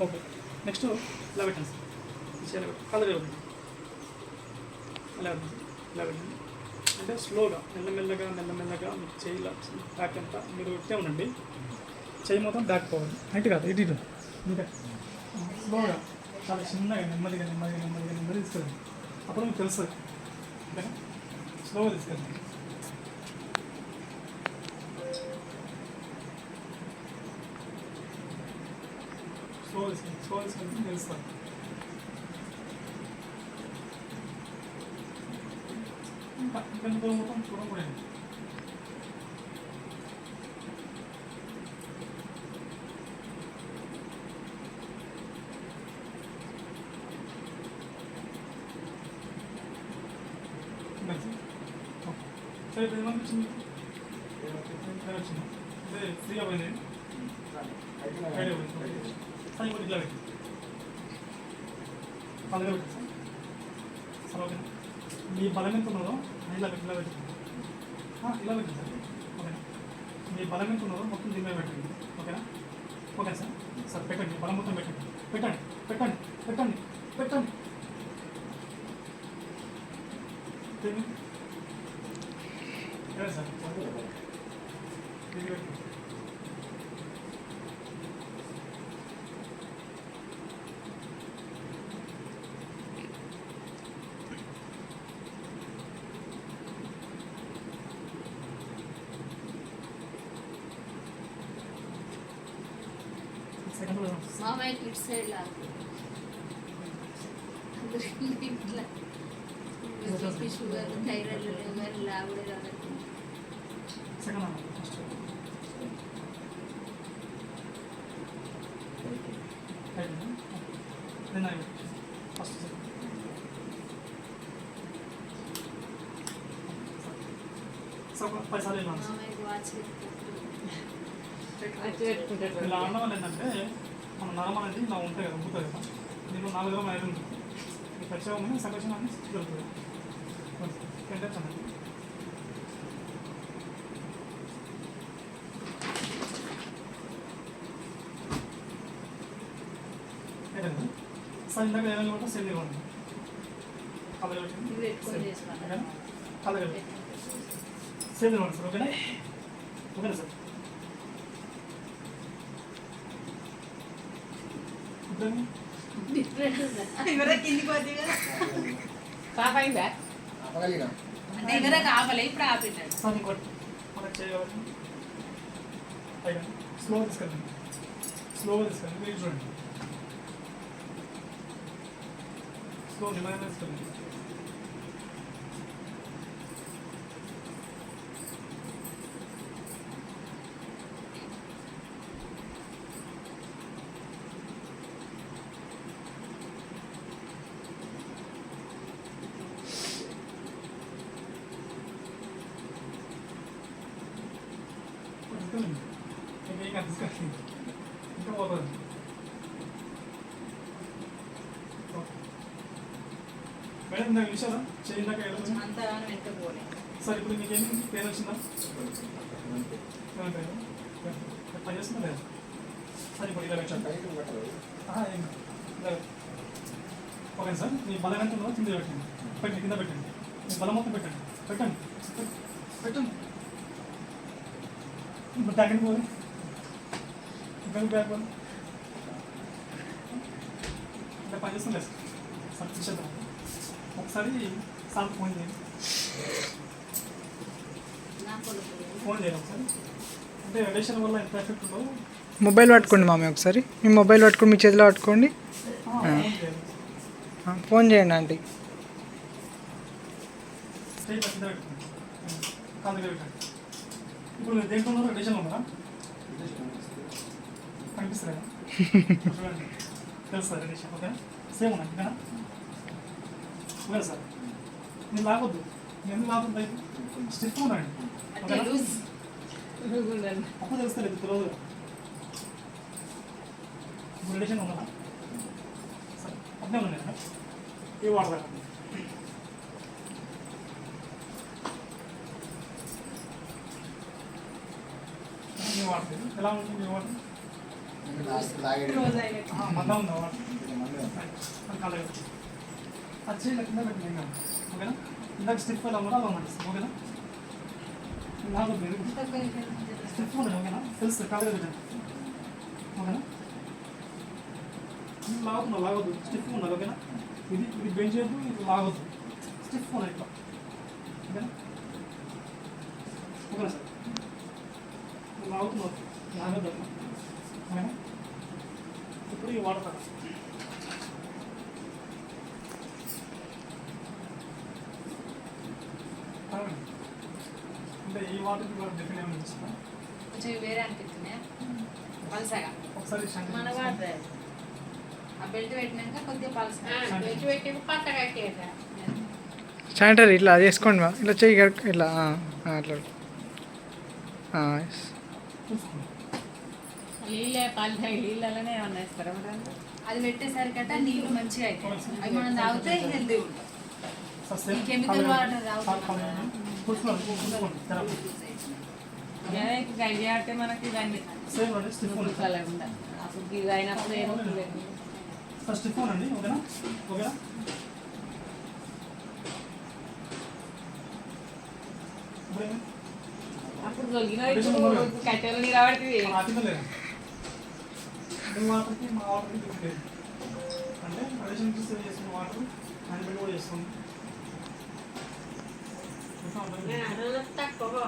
Okay. Next ఇలా పెట్టండి sir. చేయాలి కలర్ ఇవ్వండి. ఇలా పెట్టండి, ఇలా పెట్టండి. అంటే స్లోగా మెల్లమెల్లగా మెల్లమెల్లగా మీకు చేయాల బ్యాక్ అంతా మీరు ఇట్టే ఉండండి. చేయి మొత్తం బ్యాక్ పోవాలి. అంటే కాదు ఇటు ఇటు ఇంకా స్లోగా చాలా చిన్నగా నెమ్మదిగా నెమ్మదిగా నెమ్మదిగా నెమ్మది తీసుకెళ్ళండి. అప్పుడు మీకు తెలుస్తుంది. ఓకేనా? స్లోగా తీసుకెళ్ళండి. స్లో తీసుకెళ్ళి తెలుస్తుంది. ఇంకా దూరం మొత్తం చూడకూడదు. సరే ఇప్పుడు ఏమనిపించింది? వచ్చింది అదే ఫ్రీగా పోయింది. ఐడియా పోయింది. సార్ ఇంకోటి ఇట్లా పెట్టి పదగా పెట్టి సార్ ఓకేనా? మీ బలం ఎంత ఉన్నదో ఇలా పెట్టి ఇలా పెట్టండి. ఇలా పెట్టండి సార్. ఓకేనా? మీ బలం ఎంత ఉన్నదో మొత్తం దీని మీద పెట్టండి. ఓకేనా? Okay sir. సార్ పెట్టండి, బలం మొత్తం పెట్టండి. పెట్టండి పెట్టండి పెట్టండి పెట్టండి. సార్ మామయ్య కిడ్ సైడ్ లాగా షుగర్ థైరాయిడ్ లివర్ లావుడే కాబట్టి ఇలా అనడం వల్ల ఏంటంటే మన నరం అనేది ఇలా ఉంటాయి కదా, ఉంటుంది కదా, దీనిలో 4 గ్రాములు ఐరన్ ఉంటుంది. ఈ ప్రత్యేకమైన సంఘర్షణ అనేది దొరుకుతుంది. సార్ ఇందాక ఏమైనా కూడా సేమ్ ఇవ్వండి. కలర్ కలర్ సేమ్ ఇవ్వండి సార్. ఓకేనా? ఓకేనా సార్? స్లో తీసుకెళ్ళండి, స్లోగా తీసుకెళ్ళండి. మీరు చూడండి, స్లో నిమ్మగా తీసుకెళ్ళండి. ఇంకా తీసుకెళ్ళండి, ఇంకా పోతుంది. మేడం నాకు విషయాలా చేయిందాక సార్ ఇప్పుడు మీకేమి పేరు వచ్చిందా? పని చేస్తుందా లేదా? సార్ ఇప్పుడు ఇలా పెట్టండి. Okay sir. మీ బలం ఎంత ఉందో కింద పెట్టండి. పెట్టండి, కింద పెట్టండి. మీ బలం మొత్తం పెట్టండి. పెట్టండి పెట్టండి. ఇప్పుడు తగ్గండి పోయి ఇంకా బ్యాక్ పోయి ఇంకా పని చేస్తుందా సార్? చూసేద్దాం ఒకసారి. సార్ ఫోన్ చేయండి, ఫోన్ చేయండి ఒకసారి. అంటే రేడియేషన్ వల్ల ఎంత ఎఫెక్ట్ ఉందో మొబైల్ పట్టుకోండి మామయ్య ఒకసారి. మీ మొబైల్ పట్టుకోండి, మీ చేతిలో పట్టుకోండి. ఫోన్ చేయండి ఆంటీ. ఇప్పుడు దేంట్లో ఉన్నారో రేడియేషన్ ఉన్నారా? కనిపిస్తారా? తెలుసు సార్ రేడియేషన్. ఓకే సేమ్ ఉన్నాయి ఓకేనా? Okay sir. నేను లాగొద్దు, ఎందుకు లాగుతుంది? స్టిఫ్ ఉన్నాయండి. అప్పుడు తెలుస్తలేదు తెలియదు. ఇప్పుడు రేడియేషన్ ఉన్నదా సార్? అప్పుడే ఉన్నాయి కదా. ఏ వాడతారు? వాడుతుంది ఎలా ఉంటుంది? వాటర్ మందం ఉందా వాటర్ కాలేదు అది చేయాలి కింద పెట్టిన ఇంకా ఓకేనా ఇందాక స్టిఫ్ అలా కూడా అలా నడుస్తుంది ఓకేనా లాగొద్దు మీరు స్టిఫ్ ఉండదు ఓకేనా తెలుస్తుంది కాలేదు కదా ఓకేనా లాగొద్దు స్టిఫ్ ఉన్నది ఓకేనా ఇది బెంచ్ చేయద్దు ఇది లాగొద్దు స్టిఫ్ ఉన్నది ఇట్లా ఓకేనా ఓకేనా సార్ లాగుతున్నారు లాగొద్దు ఓకేనా ఇప్పుడు ఈ వాటర్ తాగా అంటే ఈ వాటర్కి కూడా డిఫరెంట్ ఏమైనా ఇస్తుందా కొంచెం వేరే అనిపిస్తున్నాయా పలసగా ఒకసారి మన వాటర్ ఆ బెల్ట్ పెట్టినాక కొద్దిగా పలసగా బెల్ట్ పెట్టి పట్టగా కట్టేట శానిటరీ ఇట్లా చేసుకోండి మా ఇలా చెయ్యి ఇట్లా అట్లా నీళ్ళలోనే ఏమన్నా ఇస్తారా అది పెట్టేసరికట నీళ్ళు మంచిగా అవుతాయి అవి మనం తాగితే హెల్తీ ఉంటాం ఈ కెమికల్ వాటర్ తాగుతున్నాం గడ్డి ఆడితే మనకి దాన్ని ఉడకలేకుండా అప్పుడు ఇది అయినప్పుడు ఏమవుతుంది ఫస్ట్ ఫోన్ అండి ఓకేనా ఓకేనా అప్పుడు దొరికిన కట్టెలు నీరు ఆడుతుంది ఆటిందలేదు మీ వాటర్కి మా వాటర్కి different. అంటే అడిషన్ సేవ్ చేసిన వాటర్ హ్యాండ్ బిల్ కూడా చేస్తుంది తక్కువ